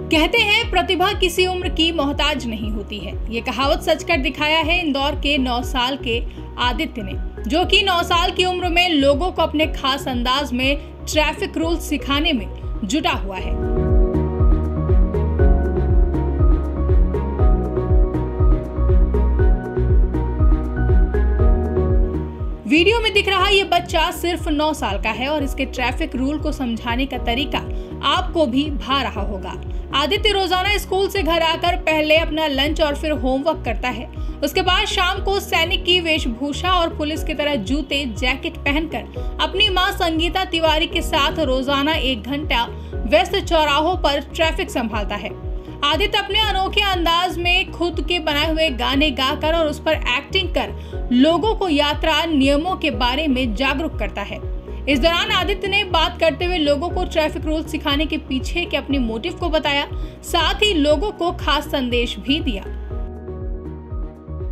कहते हैं प्रतिभा किसी उम्र की मोहताज नहीं होती है। ये कहावत सच कर दिखाया है इंदौर के 9 साल के आदित्य ने, जो कि 9 साल की उम्र में लोगों को अपने खास अंदाज में ट्रैफिक रूल सिखाने में जुटा हुआ है। वीडियो में दिख रहा ये बच्चा सिर्फ 9 साल का है और इसके ट्रैफिक रूल को समझाने का तरीका आपको भी भा रहा होगा। आदित्य रोजाना स्कूल से घर आकर पहले अपना लंच और फिर होमवर्क करता है। उसके बाद शाम को सैनिक की वेशभूषा और पुलिस की तरह जूते जैकेट पहनकर अपनी मां संगीता तिवारी के साथ रोजाना 1 घंटा व्यस्त चौराहों पर ट्रैफिक संभालता है। आदित्य अपने अनोखे अंदाज में खुद के बनाए हुए गाने गाकर और उस पर एक्टिंग कर लोगों को यात्रा नियमों के बारे में जागरूक करता है। इस दौरान आदित्य ने बात करते हुए लोगों को ट्रैफिक रूल सिखाने के पीछे के अपने मोटिव को बताया, साथ ही लोगों को खास संदेश भी दिया।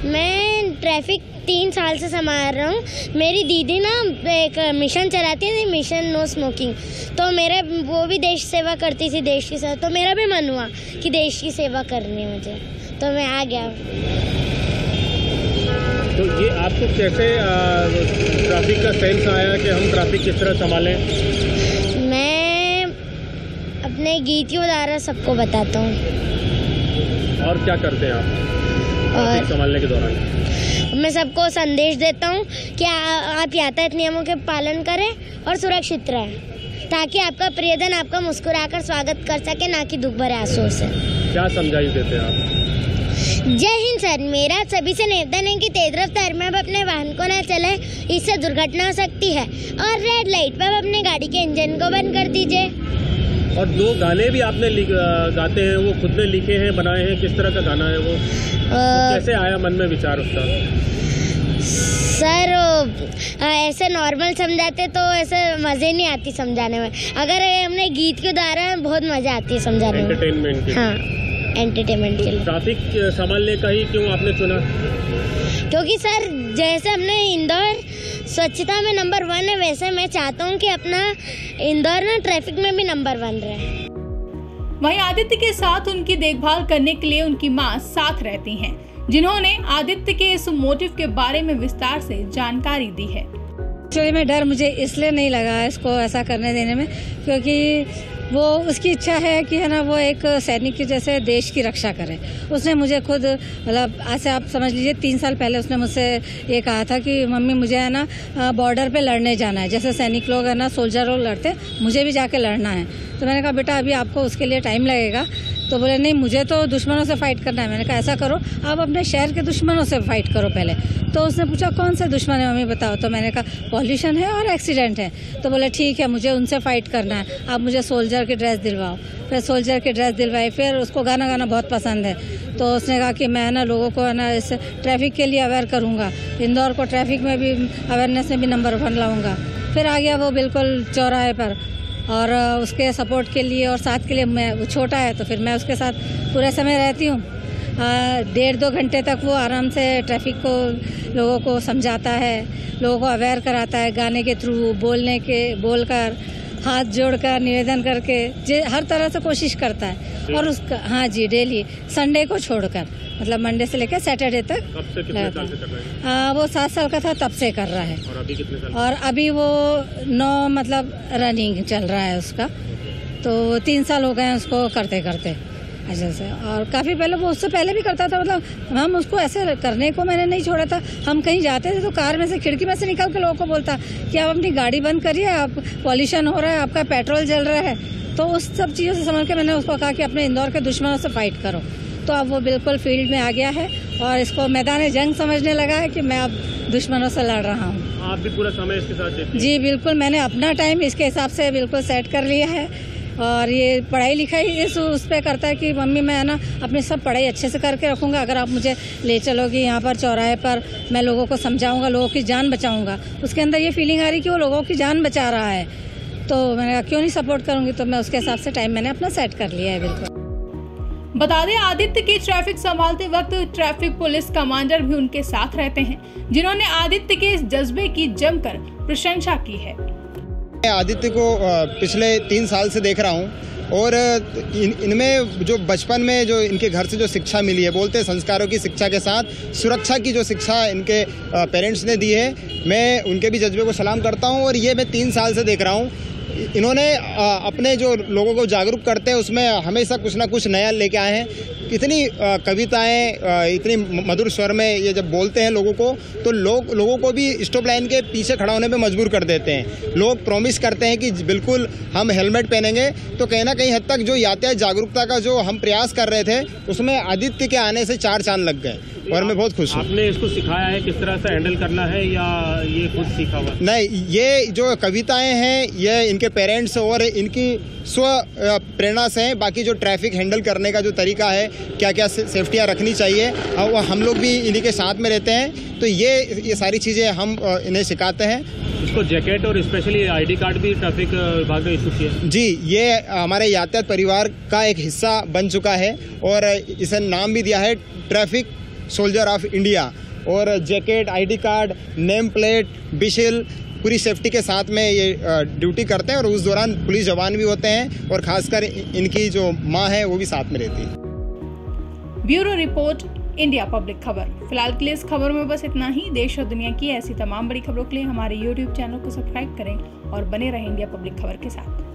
मैं ट्रैफिक 3 साल से संभाल रहा हूँ। मेरी दीदी ना एक मिशन चलाती है, मिशन नो स्मोकिंग, तो मेरे वो भी देश सेवा करती थी देश की सेवा, तो मेरा भी मन हुआ कि देश की सेवा करनी है मुझे, तो मैं आ गया। तो ये आपको कैसे ट्रैफिक का सेंस आया कि हम ट्रैफिक किस तरह संभालें? मैं अपने गीतियों द्वारा सबको बताता हूँ। और क्या करते हैं आप ट्रैफिक संभालने के दौरान? मैं सबको संदेश देता हूँ कि आप यातायात नियमों के पालन करें और सुरक्षित रहें, ताकि आपका प्रियजन आपका मुस्कुराकर स्वागत कर सके, ना कि दुख भरे आंसुओं से। क्या समझाइश देते हैं आप? जय हिंद सर। मेरा सभी से निवेदन है कि तेज रफ्तार में आप अपने वाहन को न चलाएं, इससे दुर्घटना हो सकती है, और रेड लाइट पर आप अपने गाड़ी के इंजन को बंद कर दीजिए। और 2 गाने भी आपने गाते हैं, वो खुद ने लिखे हैं, बनाए हैं, किस तरह का गाना है वो? कैसे आया मन में विचार उसका? सर ऐसे नॉर्मल समझाते तो ऐसे मज़े नहीं आती समझाने में, अगर हमने गीत के द्वारा बहुत मज़ा आती है समझाने में। एंटरटेनमेंट के? हाँ, एंटरटेनमेंट के लिए। ट्रैफिक संभालने का ही क्यों आपने चुना? क्योंकि सर जैसे हमने इंदौर स्वच्छता में नंबर 1 है, वैसे मैं चाहता हूँ कि अपना इंदौर ना ट्रैफिक में भी नंबर 1 रहे। वहीं आदित्य के साथ उनकी देखभाल करने के लिए उनकी मां साथ रहती हैं, जिन्होंने आदित्य के इस मोटिव के बारे में विस्तार से जानकारी दी है। एक्चुअली में डर मुझे इसलिए नहीं लगा इसको ऐसा करने देने में, क्योंकि वो उसकी इच्छा है कि है ना, वो एक सैनिक की जैसे देश की रक्षा करे। उसने मुझे खुद मतलब आज से आप समझ लीजिए 3 साल पहले उसने मुझसे ये कहा था कि मम्मी मुझे है ना बॉर्डर पे लड़ने जाना है, जैसे सैनिक लोग है ना सोल्जर लोग लड़ते, मुझे भी जाके लड़ना है। तो मैंने कहा बेटा अभी आपको उसके लिए टाइम लगेगा। तो बोले नहीं मुझे तो दुश्मनों से फाइट करना है। मैंने कहा ऐसा करो आप अपने शहर के दुश्मनों से फाइट करो पहले। तो उसने पूछा कौन से दुश्मन है मम्मी बताओ। तो मैंने कहा पॉल्यूशन है और एक्सीडेंट है। तो बोले ठीक है मुझे उनसे फाइट करना है, आप मुझे सोल्जर की ड्रेस दिलवाओ। फिर सोल्जर की ड्रेस दिलवाई। फिर उसको गाना गाना बहुत पसंद है, तो उसने कहा कि मैं ना लोगों को है ना इस ट्रैफिक के लिए अवेयर करूँगा, इंदौर को ट्रैफिक में भी अवेयरनेस में भी नंबर 1 लाऊँगा। फिर आ गया वो बिल्कुल चौराहे पर, और उसके सपोर्ट के लिए और साथ के लिए मैं, वो छोटा है तो फिर मैं उसके साथ पूरे समय रहती हूँ। 1.5-2 घंटे तक वो आराम से ट्रैफिक को लोगों को समझाता है, लोगों को अवेयर कराता है, गाने के थ्रू, बोलकर, हाथ जोड़कर, निवेदन करके, हर तरह से कोशिश करता है। और उसका हाँ जी डेली संडे को छोड़कर, मतलब मंडे से लेकर सैटरडे तक। कब से कितने साल से कर रहा है? वो 7 साल का था तब से कर रहा है। और अभी कितने साल? और अभी वो 9 मतलब रनिंग चल रहा है उसका, तो 3 साल हो गए हैं उसको करते करते ऐसे से। और काफ़ी पहले वो उससे पहले भी करता था, मतलब हम उसको ऐसे करने को मैंने नहीं छोड़ा था। हम कहीं जाते थे तो कार में से खिड़की में से निकल के लोगों को बोलता कि आप अपनी गाड़ी बंद करिए, आप पॉल्यूशन हो रहा है, आपका पेट्रोल जल रहा है। तो उस सब चीज़ों से समझ के मैंने उसको कहा कि अपने इंदौर के दुश्मनों से फाइट करो। तो अब वो बिल्कुल फील्ड में आ गया है और इसको मैदान जंग समझने लगा है कि मैं अब दुश्मनों से लड़ रहा हूँ। आप भी पूरा समय इसके साथ देते हैं? जी बिल्कुल, मैंने अपना टाइम इसके हिसाब से बिल्कुल सेट कर लिया है। और ये पढ़ाई लिखाई उस पर करता है कि मम्मी मैं ना अपनी सब पढ़ाई अच्छे से करके रखूँगा, अगर आप मुझे ले चलोगी यहाँ पर चौराहे पर, मैं लोगों को समझाऊँगा, लोगों की जान बचाऊँगा। उसके अंदर ये फीलिंग आ रही कि वो लोगों की जान बचा रहा है, तो मैंने कहा क्यों नहीं सपोर्ट करूँगी। तो मैं उसके हिसाब से टाइम मैंने अपना सेट कर लिया है बिल्कुल। बता दें आदित्य की ट्रैफिक संभालते वक्त ट्रैफिक पुलिस कमांडर भी उनके साथ रहते हैं, जिन्होंने आदित्य के इस जज्बे की जमकर प्रशंसा की है। आदित्य को पिछले 3 साल से देख रहा हूँ और इनमें जो बचपन में जो इनके घर से जो शिक्षा मिली है, बोलते हैं संस्कारों की शिक्षा के साथ सुरक्षा की जो शिक्षा इनके पेरेंट्स ने दी है, मैं उनके भी जज्बे को सलाम करता हूँ। और ये मैं 3 साल से देख रहा हूँ, इन्होंने अपने जो लोगों को जागरूक करते हैं उसमें हमेशा कुछ ना कुछ नया लेके आए हैं। इतनी कविताएं इतनी मधुर स्वर में ये जब बोलते हैं लोगों को, तो लोगों को भी स्टॉप लाइन के पीछे खड़ा होने पे मजबूर कर देते हैं। लोग प्रॉमिस करते हैं कि बिल्कुल हम हेलमेट पहनेंगे, तो कहीं ना कहीं हद तक जो यातायात जागरूकता का जो हम प्रयास कर रहे थे उसमें आदित्य के आने से 4 चांद लग गए और मैं बहुत खुश हूँ। आपने इसको सिखाया है किस तरह से हैंडल करना है या ये खुद सीखा हुआ? नहीं, ये जो कविताएं हैं ये इनके पेरेंट्स और इनकी स्व प्रेरणा से हैं। बाकी जो ट्रैफिक हैंडल करने का जो तरीका है, क्या क्या सेफ्टियाँ रखनी चाहिए, और हम लोग भी इन्हीं के साथ में रहते हैं, तो ये सारी चीज़ें हम इन्हें सिखाते हैं। इसको जैकेट और स्पेशली ID कार्ड भी ट्रैफिक विभाग ने इशू किया? जी, ये हमारे यातायात परिवार का एक हिस्सा बन चुका है और इसे नाम भी दिया है ट्रैफिक सोल्जर ऑफ इंडिया। और jacket, ID card, name plate, बिशिल, पूरी सेफ्टी के साथ में ये ड्यूटी करते हैं। और उस दौरान पुलिस जवान भी होते हैं और खासकर इनकी जो माँ है वो भी साथ में रहती है। ब्यूरो रिपोर्ट, इंडिया पब्लिक खबर। फिलहाल के लिए इस खबर में बस इतना ही। देश और दुनिया की ऐसी तमाम बड़ी खबरों के लिए हमारे YouTube चैनल को सब्सक्राइब करें और बने रहें इंडिया पब्लिक खबर के साथ।